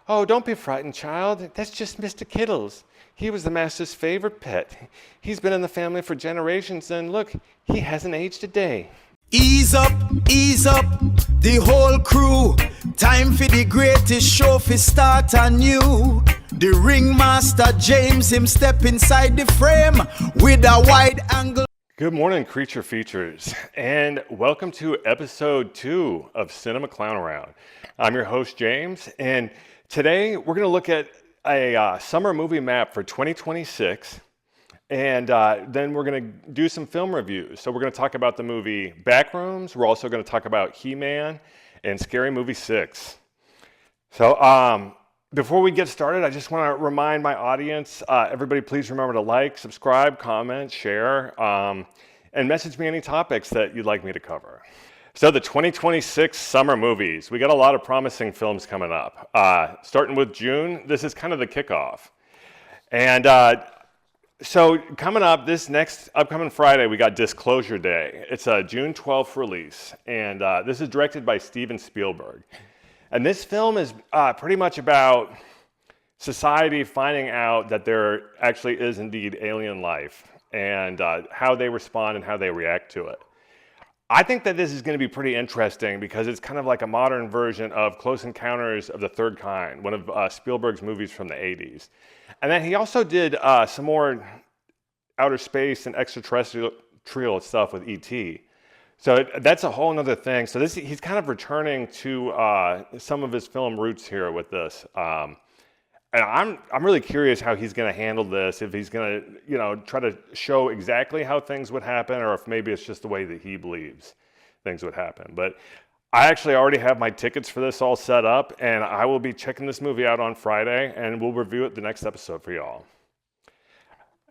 Oh, don't be frightened, child. That's just Mr. Kittles. He was the master's favorite pet. He's been in the family for generations, and look, he hasn't aged a day. Ease up, the whole crew. Time for the greatest show fi start anew. The ringmaster James, him step inside the frame with a wide angle. Good morning, Creature Features, and welcome to episode 2 of Cinema Clown Around. I'm your host, James, and today we're going to look at a summer movie map for 2026, and then we're going to do some film reviews. So we're going to talk about the movie Backrooms. We're also going to talk about He-Man and Scary Movie 6. So before we get started, I just want to remind my audience, everybody please remember to like, subscribe, comment, share, and message me any topics that you'd like me to cover. So the 2026 summer movies, we got a lot of promising films coming up. Starting with June, this is kind of the kickoff. And so coming up, this next upcoming Friday, we got Disclosure Day. It's a June 12th release, and this is directed by Steven Spielberg. And this film is pretty much about society finding out that there actually is indeed alien life and how they respond and how they react to it. I think that this is going to be pretty interesting because it's kind of like a modern version of Close Encounters of the Third Kind, one of Spielberg's movies from the 80s. And then he also did some more outer space and extraterrestrial stuff with E.T. So that's a whole other thing. So he's kind of returning to some of his film roots here with this. And I'm really curious how he's going to handle this, if he's going to, try to show exactly how things would happen, or if maybe it's just the way that he believes things would happen. But I actually already have my tickets for this all set up, and I will be checking this movie out on Friday, and we'll review it the next episode for y'all.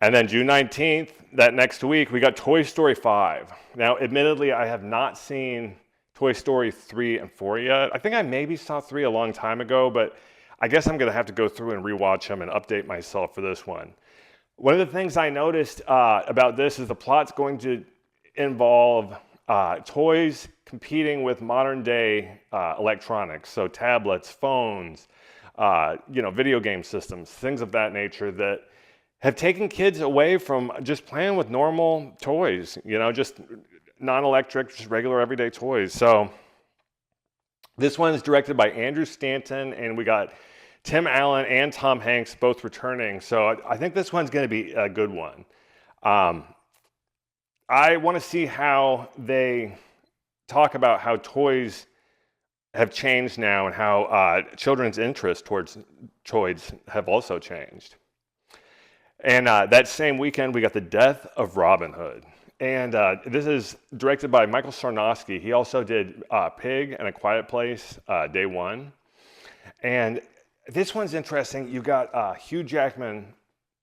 And then June 19th, that next week, we got Toy Story 5. Now, admittedly, I have not seen Toy Story 3 and 4 yet. I think I maybe saw 3 a long time ago, but I guess I'm going to have to go through and rewatch them and update myself for this one. One of the things I noticed about this is the plot's going to involve toys competing with modern day electronics, so tablets, phones, video game systems, things of that nature that have taken kids away from just playing with normal toys, just non-electric, just regular everyday toys. So this one is directed by Andrew Stanton, and we got Tim Allen and Tom Hanks both returning. So I think this one's going to be a good one. I want to see how they talk about how toys have changed now and how children's interest towards toys have also changed. And that same weekend, we got The Death of Robin Hood. And this is directed by Michael Sarnowski. He also did Pig and A Quiet Place, Day One. And this one's interesting. You got Hugh Jackman,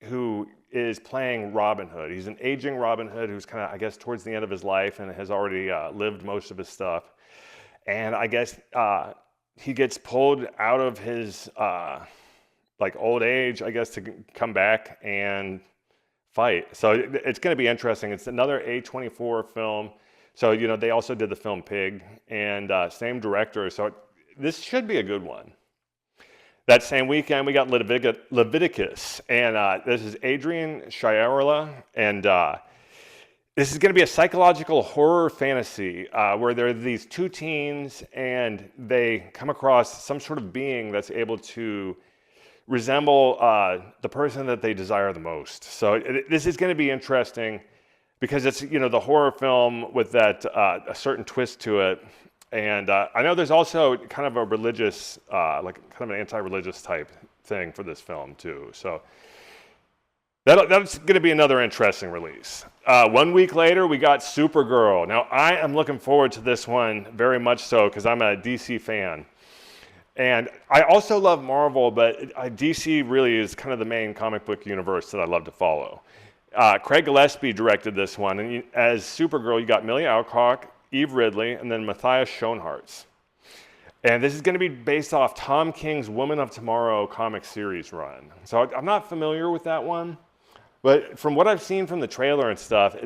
who is playing Robin Hood. He's an aging Robin Hood who's kind of, I guess, towards the end of his life and has already lived most of his stuff. And I guess he gets pulled out of his old age, I guess, to come back and fight. So it's going to be interesting. It's another A24 film. So, they also did the film Pig, and same director. So this should be a good one. That same weekend, we got Leviticus, and this is Adrian Chiarella, and this is going to be a psychological horror fantasy where there are these two teens, and they come across some sort of being that's able to resemble the person that they desire the most. So this is going to be interesting because it's, the horror film with that a certain twist to it. And I know there's also kind of a religious, kind of an anti-religious type thing for this film too. So that's going to be another interesting release. 1 week later, we got Supergirl. Now, I am looking forward to this one very much so because I'm a DC fan. And I also love Marvel, but DC really is kind of the main comic book universe that I love to follow. Craig Gillespie directed this one, and as Supergirl, you got Millie Alcock, Eve Ridley, and then Matthias Schoenaerts. And this is going to be based off Tom King's Woman of Tomorrow comic series run. So I'm not familiar with that one, but from what I've seen from the trailer and stuff,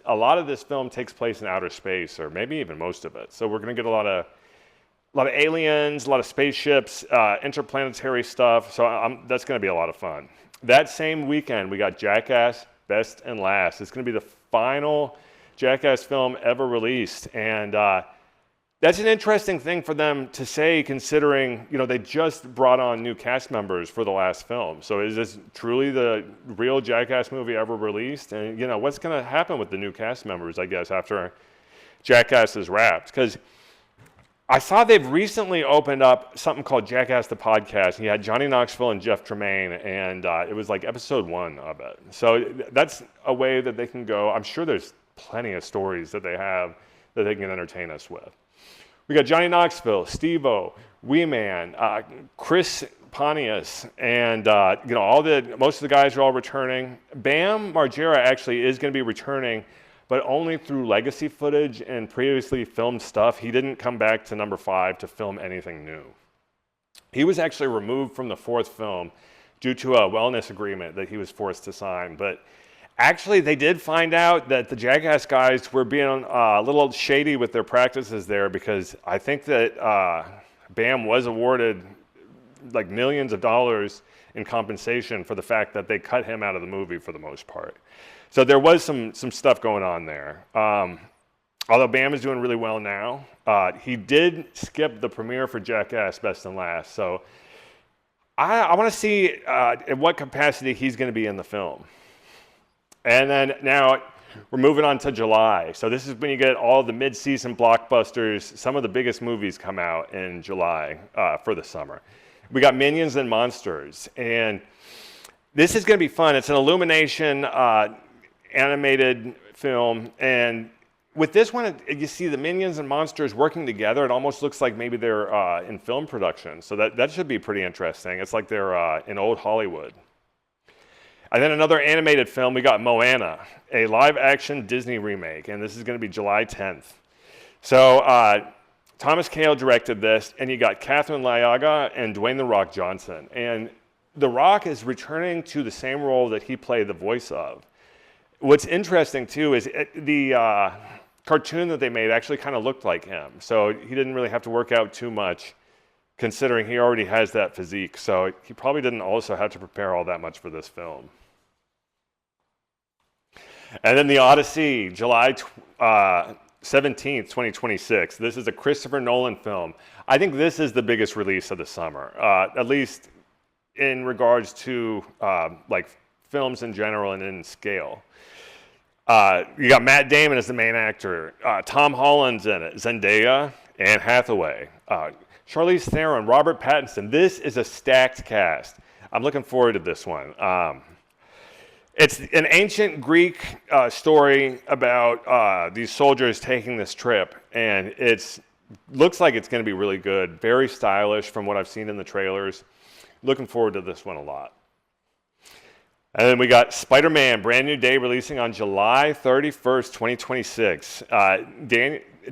a lot of this film takes place in outer space, or maybe even most of it. So we're going to get a lot of lot of aliens, a lot of spaceships, interplanetary stuff. So that's going to be a lot of fun. That same weekend, we got Jackass Best and Last. It's going to be the final Jackass film ever released. And that's an interesting thing for them to say, considering, they just brought on new cast members for the last film. So is this truly the real Jackass movie ever released? And, what's going to happen with the new cast members, I guess, after Jackass is wrapped? Because I saw they've recently opened up something called Jackass the Podcast. And you had Johnny Knoxville and Jeff Tremaine, and it was like episode 1 of it. So that's a way that they can go. I'm sure there's plenty of stories that they have that they can entertain us with. We got Johnny Knoxville, Steve-O, Wee Man, Chris Pontius, and most of the guys are all returning. Bam Margera actually is going to be returning, but only through legacy footage and previously filmed stuff. He didn't come back to number 5 to film anything new. He was actually removed from the 4th film due to a wellness agreement that he was forced to sign. But actually, they did find out that the Jackass guys were being a little shady with their practices there, because I think that Bam was awarded like millions of dollars in compensation for the fact that they cut him out of the movie for the most part. So there was some stuff going on there. Although Bam is doing really well now, he did skip the premiere for Jackass Best and Last. So I want to see in what capacity he's going to be in the film. And then now we're moving on to July. So this is when you get all the mid-season blockbusters. Some of the biggest movies come out in July for the summer. We got Minions and Monsters. And this is going to be fun. It's an Illumination animated film. And with this one, you see the Minions and Monsters working together. It almost looks like maybe they're in film production. So that should be pretty interesting. It's like they're in old Hollywood. And then another animated film, we got Moana, a live-action Disney remake, and this is going to be July 10th. So Thomas Kail directed this, and you got Catherine Lyaga and Dwayne "The Rock" Johnson. And The Rock is returning to the same role that he played the voice of. What's interesting, too, is the cartoon that they made actually kind of looked like him. So he didn't really have to work out too much, considering he already has that physique. So he probably didn't also have to prepare all that much for this film. And then The Odyssey, July 17th, 2026. This is a Christopher Nolan film. I think this is the biggest release of the summer, at least in regards to like films in general and in scale. You got Matt Damon as the main actor. Tom Holland's in it. Zendaya, Anne Hathaway, Charlize Theron, Robert Pattinson. This is a stacked cast. I'm looking forward to this one. It's an ancient Greek story about these soldiers taking this trip, and it looks like it's going to be really good. Very stylish from what I've seen in the trailers. Looking forward to this one a lot. And then we got Spider-Man, brand new day, releasing on July 31st, 2026.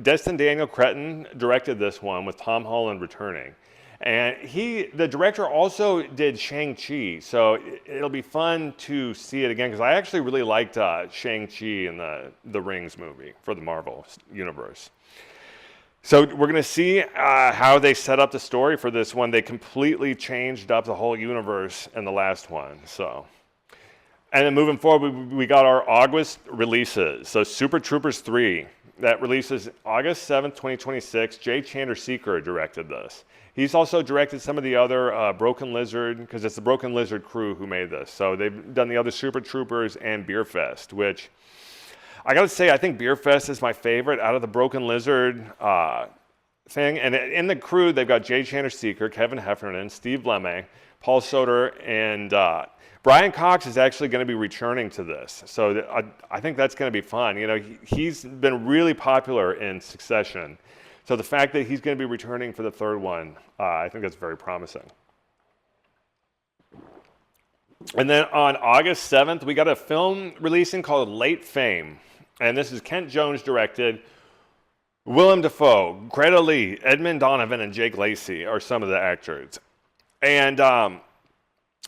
Destin Daniel Cretton directed this one with Tom Holland returning. And the director also did Shang-Chi, so it'll be fun to see it again, because I actually really liked Shang-Chi in the Rings movie for the Marvel universe. So we're going to see how they set up the story for this one. They completely changed up the whole universe in the last one. And then moving forward, we got our August releases. So Super Troopers 3, that releases August 7th, 2026. Jay Chandrasekhar directed this. He's also directed some of the other Broken Lizard, because it's the Broken Lizard crew who made this. So they've done the other Super Troopers and Beer Fest, which I got to say, I think Beer Fest is my favorite out of the Broken Lizard thing. And in the crew, they've got Jay Chandrasekhar, Kevin Heffernan, Steve Lemme, Paul Soter, and Brian Cox is actually going to be returning to this. So I think that's going to be fun. You know, he's been really popular in Succession. So the fact that he's going to be returning for the third one, I think that's very promising. And then on August 7th, we got a film releasing called Late Fame. And this is Kent Jones directed. Willem Dafoe, Greta Lee, Edmund Donovan, and Jake Lacey are some of the actors. And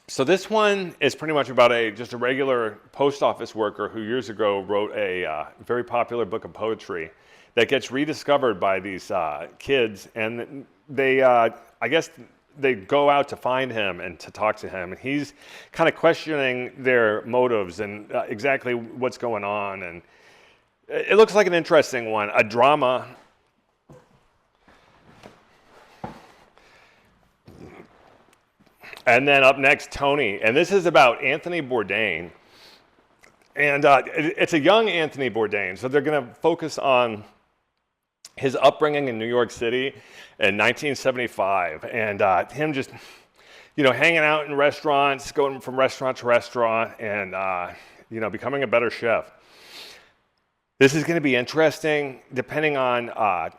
so this one is pretty much about just a regular post office worker who years ago wrote a very popular book of poetry that gets rediscovered by these kids, and I guess they go out to find him and to talk to him, and he's kind of questioning their motives and exactly what's going on. And it looks like an interesting one, a drama. And then up next, Tony, and this is about Anthony Bourdain. And it's a young Anthony Bourdain, so they're going to focus on his upbringing in New York City in 1975, and him just, hanging out in restaurants, going from restaurant to restaurant, and becoming a better chef. This is going to be interesting, depending on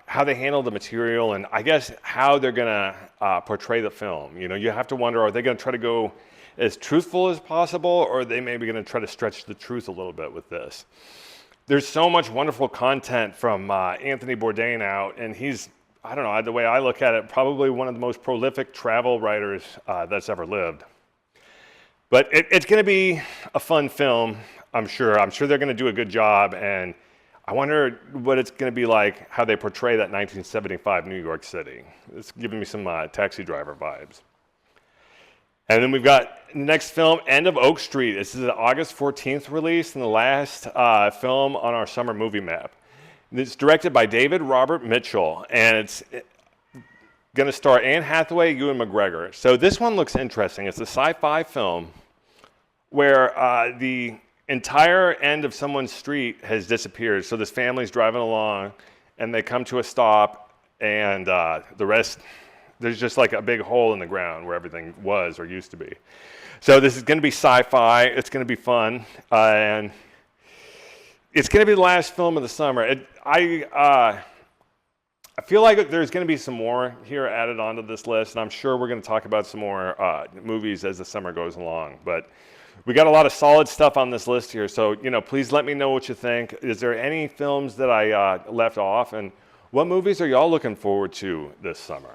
how they handle the material, and I guess how they're going to portray the film. You have to wonder: are they going to try to go as truthful as possible, or are they maybe going to try to stretch the truth a little bit with this? There's so much wonderful content from Anthony Bourdain out, and he's, I don't know, the way I look at it, probably one of the most prolific travel writers that's ever lived. But it's going to be a fun film, I'm sure. I'm sure they're going to do a good job, and I wonder what it's going to be like, how they portray that 1975 New York City. It's giving me some Taxi Driver vibes. And then we've got next film, End of Oak Street. This is an August 14th release and the last film on our summer movie map. It's directed by David Robert Mitchell, and it's going to star Anne Hathaway, Ewan McGregor. So this one looks interesting. It's a sci-fi film where the entire end of someone's street has disappeared. So this family's driving along, and they come to a stop, and the rest... there's just like a big hole in the ground where everything was or used to be. So this is going to be sci-fi. It's going to be fun. And it's going to be the last film of the summer. I feel like there's going to be some more here added onto this list, and I'm sure we're going to talk about some more movies as the summer goes along. But we got a lot of solid stuff on this list here. So, please let me know what you think. Is there any films that I left off? And what movies are y'all looking forward to this summer?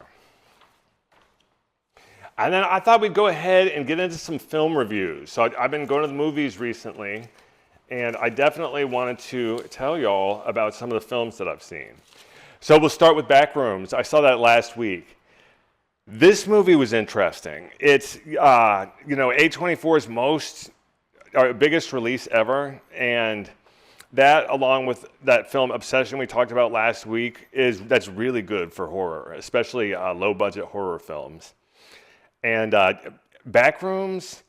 And then I thought we'd go ahead and get into some film reviews. So I've been going to the movies recently, and I definitely wanted to tell y'all about some of the films that I've seen. So we'll start with Backrooms. I saw that last week. This movie was interesting. It's A24's biggest release ever, and that, along with that film Obsession we talked about last week, that's really good for horror, especially low-budget horror films. And Backrooms,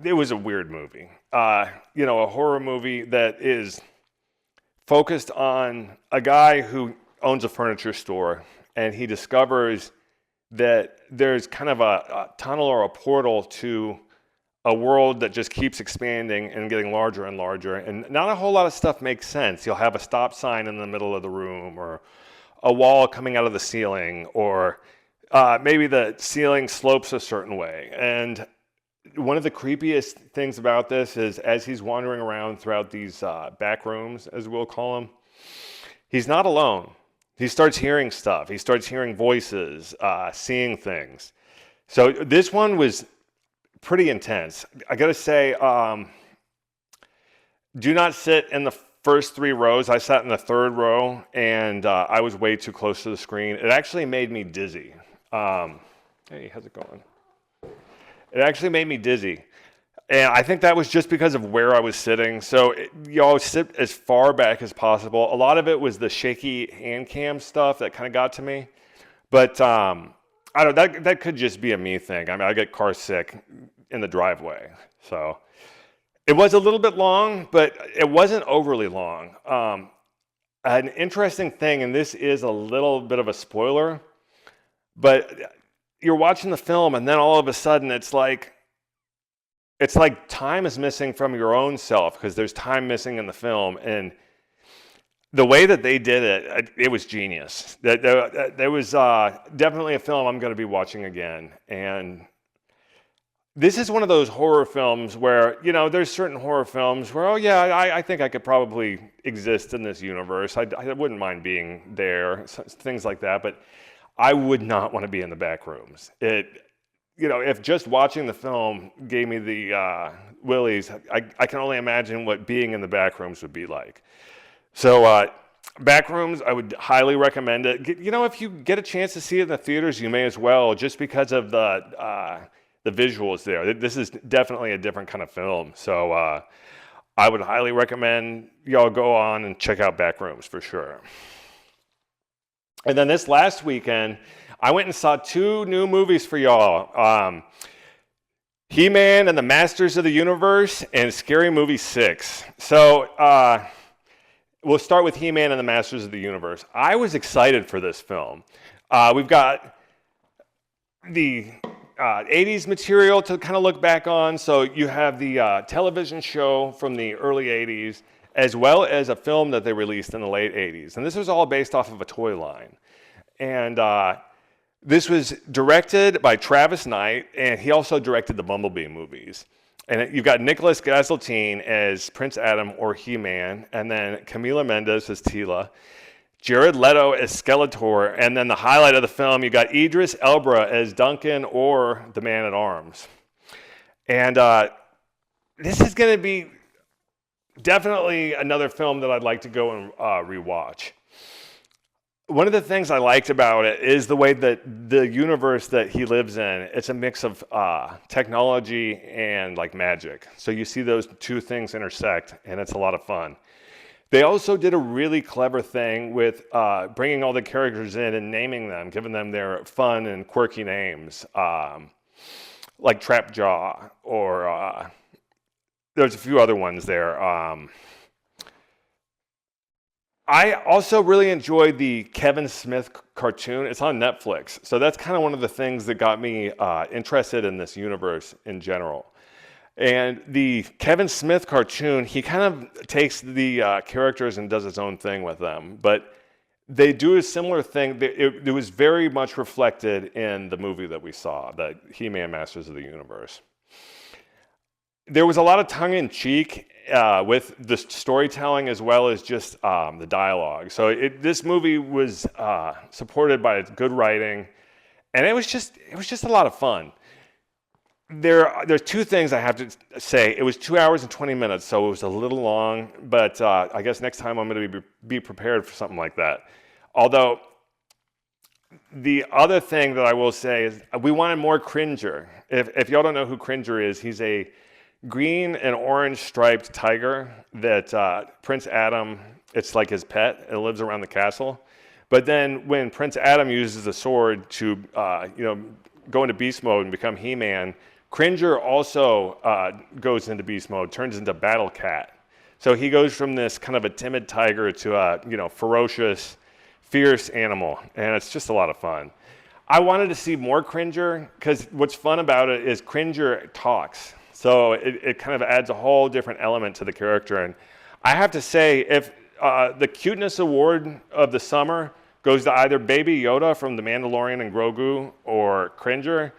it was a weird movie. A horror movie that is focused on a guy who owns a furniture store, and he discovers that there's kind of a tunnel or a portal to a world that just keeps expanding and getting larger and larger. And not a whole lot of stuff makes sense. You'll have a stop sign in the middle of the room, or a wall coming out of the ceiling, or maybe the ceiling slopes a certain way. And one of the creepiest things about this is, as he's wandering around throughout these back rooms, as we'll call them, he's not alone. He starts hearing stuff. He starts hearing voices, seeing things. So this one was pretty intense. I gotta say, do not sit in the first 3 rows. I sat in the 3rd row, and I was way too close to the screen. It actually made me dizzy. Hey, how's it going? It actually made me dizzy. And I think that was just because of where I was sitting. So you always sit as far back as possible. A lot of it was the shaky hand cam stuff that kind of got to me. But I don't know, that could just be a me thing. I mean, I get car sick in the driveway. So it was a little bit long, but it wasn't overly long. An interesting thing, and this is a little bit of a spoiler, but you're watching the film, and then all of a sudden it's like time is missing from your own self, because there's time missing in the film. And the way that they did it, it was genius. There was definitely a film I'm going to be watching again. And this is one of those horror films where, there's certain horror films where, I think I could probably exist in this universe. I wouldn't mind being there, things like that. But I would not want to be in the back rooms. If just watching the film gave me the willies, I can only imagine what being in the back rooms would be like. So Backrooms, I would highly recommend it. You know, if you get a chance to see it in the theaters, you may as well, just because of the visuals there. This is definitely a different kind of film. So I would highly recommend y'all go on and check out Backrooms for sure. And then this last weekend, I went and saw 2 new movies for y'all. He-Man and the Masters of the Universe and Scary Movie 6. So we'll start with He-Man and the Masters of the Universe. I was excited for this film. We've got the 80s material to kind of look back on. So you have the television show from the early 80s, as well as a film that they released in the late 80s. And this was all based off of a toy line. And this was directed by Travis Knight, and he also directed the Bumblebee movies. And you've got Nicholas Gazeltine as Prince Adam or He-Man, and then Camila Mendes as Teela, Jared Leto as Skeletor, and then the highlight of the film, you got Idris Elba as Duncan or the Man-at-Arms. And this is going to be definitely another film that I'd like to go and rewatch. One of the things I liked about it is the way that the universe that he lives in, it's a mix of technology and like magic. So you see those 2 things intersect, and it's a lot of fun. They also did a really clever thing with bringing all the characters in and naming them, giving them their fun and quirky names, like Trapjaw, or there's a few other ones there. I also really enjoyed the Kevin Smith cartoon. It's on Netflix. So that's kind of one of the things that got me interested in this universe in general. And the Kevin Smith cartoon, he kind of takes the characters and does his own thing with them. But they do a similar thing. It was very much reflected in the movie that we saw, the He-Man Masters of the Universe. There was a lot of tongue-in-cheek with the storytelling as well as just the dialogue. So this movie was supported by good writing, and it was just a lot of fun. There's 2 things I have to say. It was 2 hours and 20 minutes, so it was a little long, but I guess next time I'm going to be prepared for something like that. Although, the other thing that I will say is we wanted more Cringer. If y'all don't know who Cringer is, he's a green and orange striped tiger that Prince Adam, it's like his pet. It lives around the castle. But then when Prince Adam uses a sword to go into beast mode and become He-Man, Cringer also goes into beast mode, turns into Battle Cat. So he goes from this kind of a timid tiger to a ferocious, fierce animal, and it's just a lot of fun. I wanted to see more Cringer because what's fun about it is Cringer talks. So it kind of adds a whole different element to the character. And I have to say, if the cuteness award of the summer goes to either Baby Yoda from The Mandalorian and Grogu or Cringer,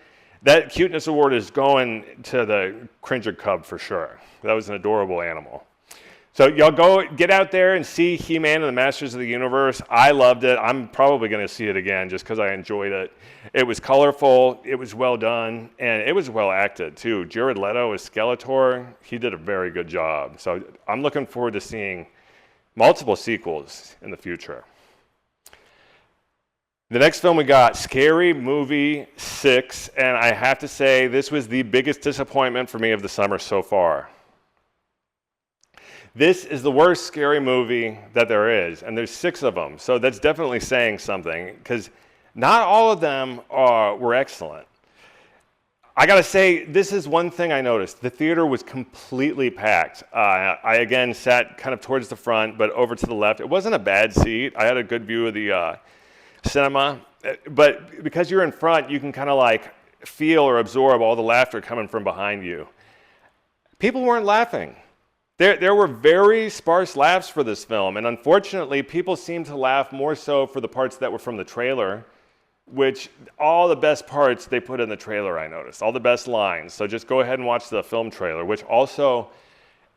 that cuteness award is going to the Cringer cub for sure. That was an adorable animal. So y'all go get out there and see He-Man and the Masters of the Universe. I loved it. I'm probably going to see it again just because I enjoyed it. It was colorful, it was well done, and it was well acted too. Jared Leto as Skeletor, he did a very good job. So I'm looking forward to seeing multiple sequels in the future. The next film we got, Scary Movie 6, and I have to say this was the biggest disappointment for me of the summer so far. This is the worst scary movie that there is, and there's 6 of them, so that's definitely saying something, because not all of them were excellent. I gotta say, this is one thing I noticed. The theater was completely packed. I again sat kind of towards the front, but over to the left. It wasn't a bad seat. I had a good view of the cinema, but because you're in front, you can kind of like feel or absorb all the laughter coming from behind you. People weren't laughing. There were very sparse laughs for this film, and unfortunately, people seemed to laugh more so for the parts that were from the trailer, which all the best parts they put in the trailer, I noticed. All the best lines. So just go ahead and watch the film trailer, which also,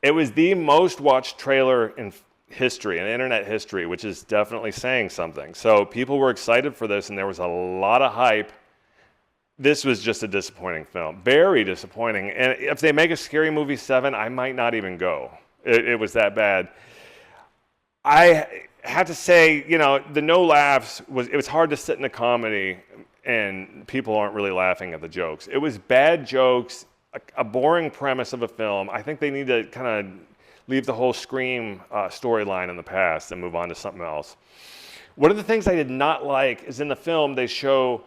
it was the most watched trailer in history, in internet history, which is definitely saying something. So people were excited for this, and there was a lot of hype. This was just a disappointing film, very disappointing. And if they make a Scary Movie 7, I might not even go. It was that bad. have to say, the no laughs it was hard to sit in a comedy and people aren't really laughing at the jokes. It was bad jokes, a boring premise of a film. I think they need to kind of leave the whole Scream storyline in the past and move on to something else. One of the things I did not like is in the film they show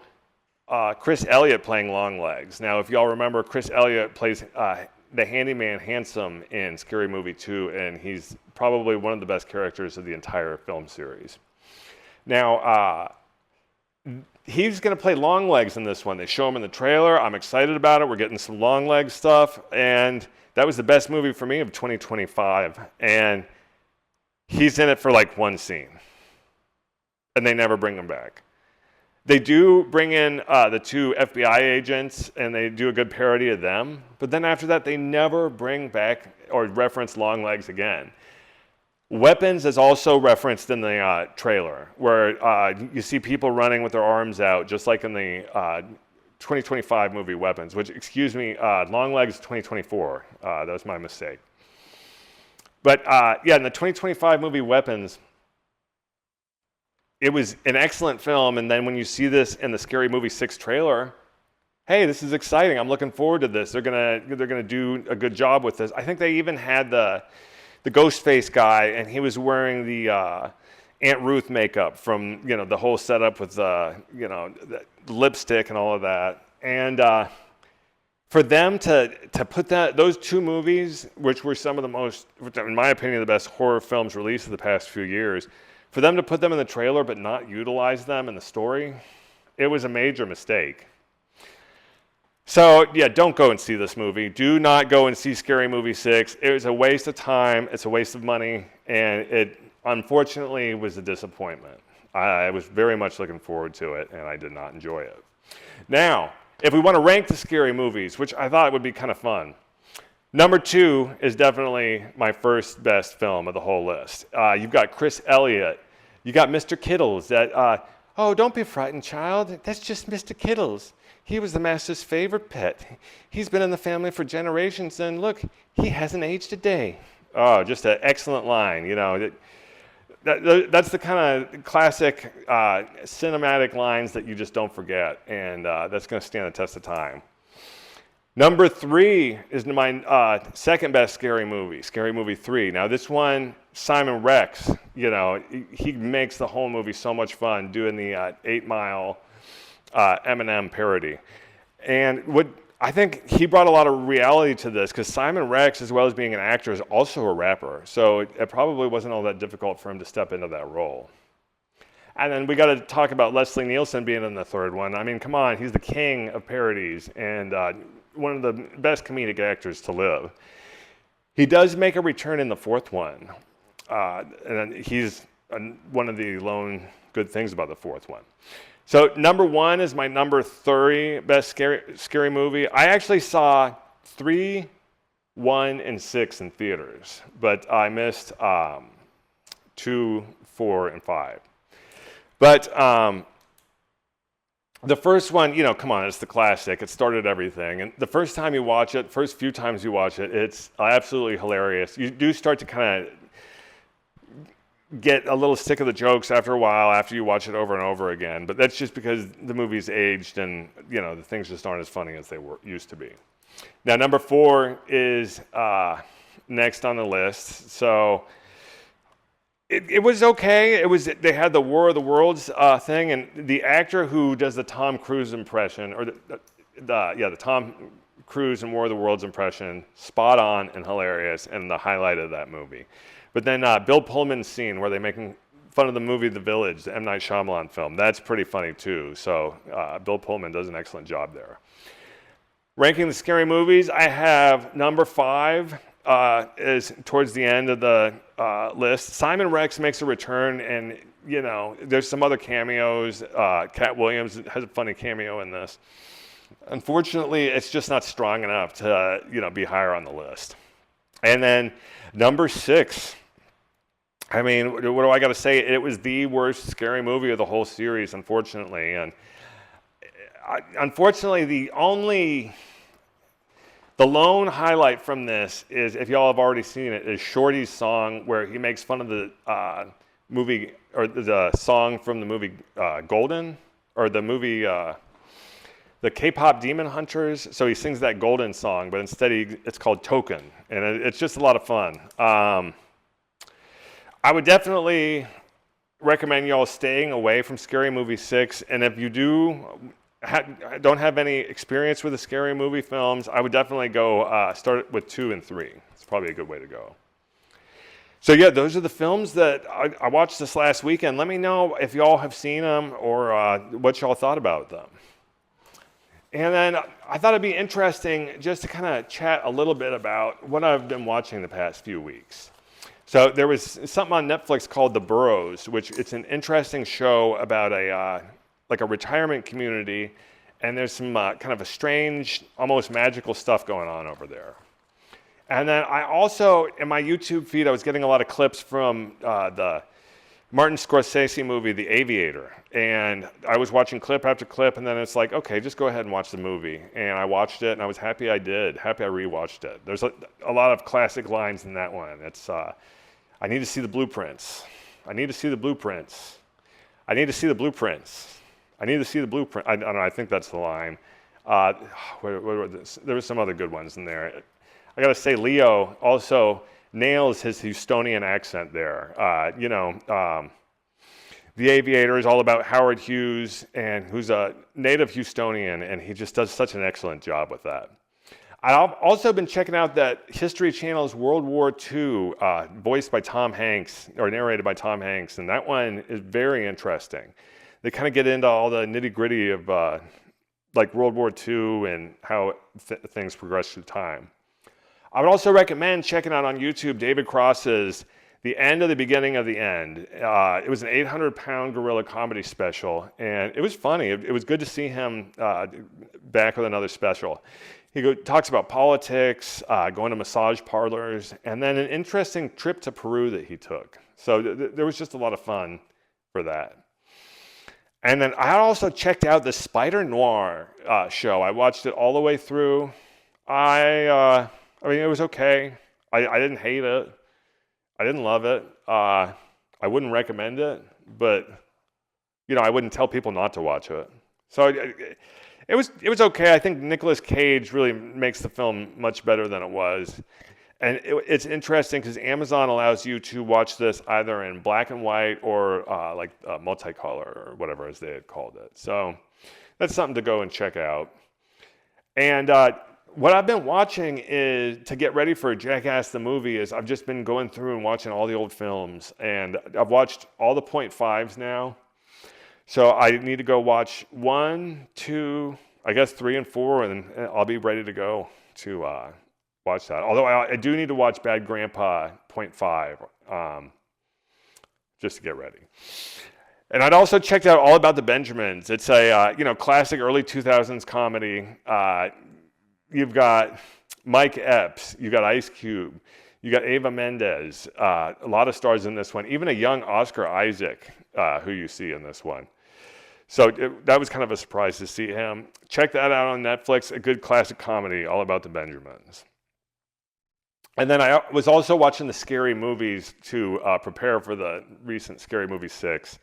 Chris Elliott playing Longlegs. Now, if y'all remember, Chris Elliott plays the handyman Handsome in Scary Movie 2, and he's probably one of the best characters of the entire film series. Now, he's going to play Longlegs in this one. They show him in the trailer. I'm excited about it. We're getting some Longlegs stuff, and that was the best movie for me of 2025. And he's in it for like one scene, and they never bring him back. They do bring in the two FBI agents, and they do a good parody of them. But then after that, they never bring back or reference Longlegs again. Weapons is also referenced in the trailer, where you see people running with their arms out, just like in the 2025 movie Weapons, which, excuse me, Longlegs 2024. That was my mistake. But in the 2025 movie Weapons, it was an excellent film, and then when you see this in the Scary Movie 6 trailer, hey, this is exciting. I'm looking forward to this. They're gonna do a good job with this. I think they even had the Ghostface guy, and he was wearing the Aunt Ruth makeup from the whole setup with the lipstick and all of that. And for them to put those two movies, which were some of the most, in my opinion, the best horror films released in the past few years, for them to put them in the trailer but not utilize them in the story, it was a major mistake. So, don't go and see this movie. Do not go and see Scary Movie 6. It was a waste of time. It's a waste of money. And it, unfortunately, was a disappointment. I was very much looking forward to it, and I did not enjoy it. Now, if we want to rank the scary movies, which I thought would be kind of fun, number 2 is definitely my first best film of the whole list. You've got Chris Elliott. You got Mr. Kittles. Oh, don't be frightened, child. That's just Mr. Kittles. He was the master's favorite pet. He's been in the family for generations, and look, he hasn't aged a day. Oh, just an excellent line. That's the kind of classic cinematic lines that you just don't forget, and that's going to stand the test of time. Number 3 is my second best scary movie, Scary Movie 3. Now this one, Simon Rex, he makes the whole movie so much fun doing the 8 Mile Eminem parody. And I think he brought a lot of reality to this, because Simon Rex, as well as being an actor, is also a rapper. So it probably wasn't all that difficult for him to step into that role. And then we got to talk about Leslie Nielsen being in the third one. I mean, come on, he's the king of parodies and one of the best comedic actors to live. He does make a return in the fourth one, and he's one of the lone good things about the fourth one. So number 1 is my number 30 best scary movie. I actually saw 3, 1, and 6 in theaters, but I missed 2, 4, and 5. But the first one, come on, it's the classic. It started everything. And the first time you watch it, first few times you watch it, it's absolutely hilarious. You do start to kind of get a little sick of the jokes after a while, after you watch it over and over again. But that's just because the movie's aged and, the things just aren't as funny as they used to be. Now, number 4 is next on the list. So it was okay. They had the War of the Worlds thing, and the actor who does the Tom Cruise impression, or the Tom Cruise and War of the Worlds impression, spot on and hilarious, and the highlight of that movie. But then Bill Pullman's scene where they're making fun of the movie The Village, the M. Night Shyamalan film, that's pretty funny too. So Bill Pullman does an excellent job there. Ranking the scary movies, I have number 5 is towards the end of the list. Simon Rex makes a return, and there's some other cameos. Cat Williams has a funny cameo in this. Unfortunately, it's just not strong enough to be higher on the list. And then number 6. I mean, what do I got to say? It was the worst scary movie of the whole series, unfortunately. And unfortunately, the lone highlight from this is, if y'all have already seen it, is Shorty's song where he makes fun of the movie or the song from the movie Golden, or the movie the K-pop Demon Hunters. So he sings that Golden song, but instead it's called Token, and it's just a lot of fun. I would definitely recommend y'all staying away from Scary Movie 6, and if you don't have any experience with the Scary Movie films, I would definitely go start with 2 and 3. It's probably a good way to go. So yeah, those are the films that I watched this last weekend. Let me know if y'all have seen them or what y'all thought about them. And then I thought it'd be interesting just to kind of chat a little bit about what I've been watching the past few weeks. So there was something on Netflix called The Burrows, which it's an interesting show about a retirement community, and there's some kind of a strange, almost magical stuff going on over there. And then I also, in my YouTube feed, I was getting a lot of clips from the Martin Scorsese movie, The Aviator. And I was watching clip after clip, and then it's like, okay, just go ahead and watch the movie. And I watched it, and I was happy I did, happy I rewatched it. There's a lot of classic lines in that one. It's, I need to see the blueprints. I need to see the blueprints. I need to see the blueprints. I need to see the blueprint. I don't know, I think that's the line. There were some other good ones in there. I gotta say, Leo also nails his Houstonian accent there. The Aviator is all about Howard Hughes, and who's a native Houstonian, and he just does such an excellent job with that. I've also been checking out that History Channel's World War II, voiced by Tom Hanks, or narrated by Tom Hanks, and that one is very interesting. They kind of get into all the nitty-gritty of like World War II and how things progress through time. I would also recommend checking out on YouTube David Cross's The End of the Beginning of the End. It was an 800-pound gorilla comedy special, and it was funny. It was good to see him back with another special. He talks about politics, going to massage parlors, and then an interesting trip to Peru that he took. So there was just a lot of fun for that. And then I also checked out the Spider Noir show. I watched it all the way through. I mean, it was okay. I didn't hate it. I didn't love it. I wouldn't recommend it, but I wouldn't tell people not to watch it. So it was okay. I think Nicolas Cage really makes the film much better than it was. And it's interesting because Amazon allows you to watch this either in black and white or multicolor or whatever as they had called it. So that's something to go and check out. And what I've been watching is, to get ready for Jackass the movie, is I've just been going through and watching all the old films. And I've watched all the .5s now. So I need to go watch 1, 2, I guess 3 and 4, and I'll be ready to go to watch that. Although I do need to watch Bad Grandpa .5 just to get ready. And I'd also checked out All About the Benjamins. It's a classic early 2000s comedy. You've got Mike Epps, you've got Ice Cube, you got Eva Mendes, a lot of stars in this one, even a young Oscar Isaac, who you see in this one. So that was kind of a surprise to see him. Check that out on Netflix, a good classic comedy, All About the Benjamins. And then I was also watching the Scary Movies to prepare for the recent Scary Movie 6.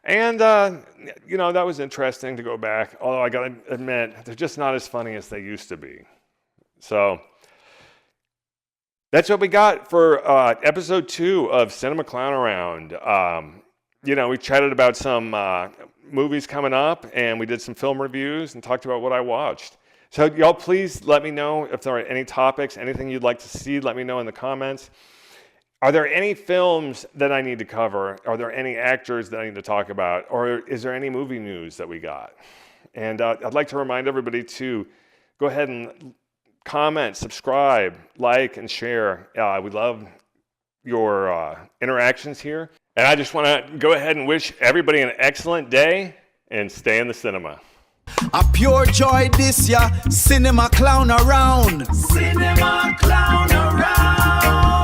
And, that was interesting to go back, although I gotta admit, they're just not as funny as they used to be. So that's what we got for episode 2 of Cinema Clown Around. We chatted about some movies coming up, and we did some film reviews and talked about what I watched. So y'all please let me know if there are any topics, anything you'd like to see, let me know in the comments. Are there any films that I need to cover? Are there any actors that I need to talk about? Or is there any movie news that we got? And I'd like to remind everybody to go ahead and comment, subscribe, like, and share. We love your interactions here. And I just want to go ahead and wish everybody an excellent day and stay in the cinema. A pure joy this year, Cinema Clown Around. Cinema Clown Around.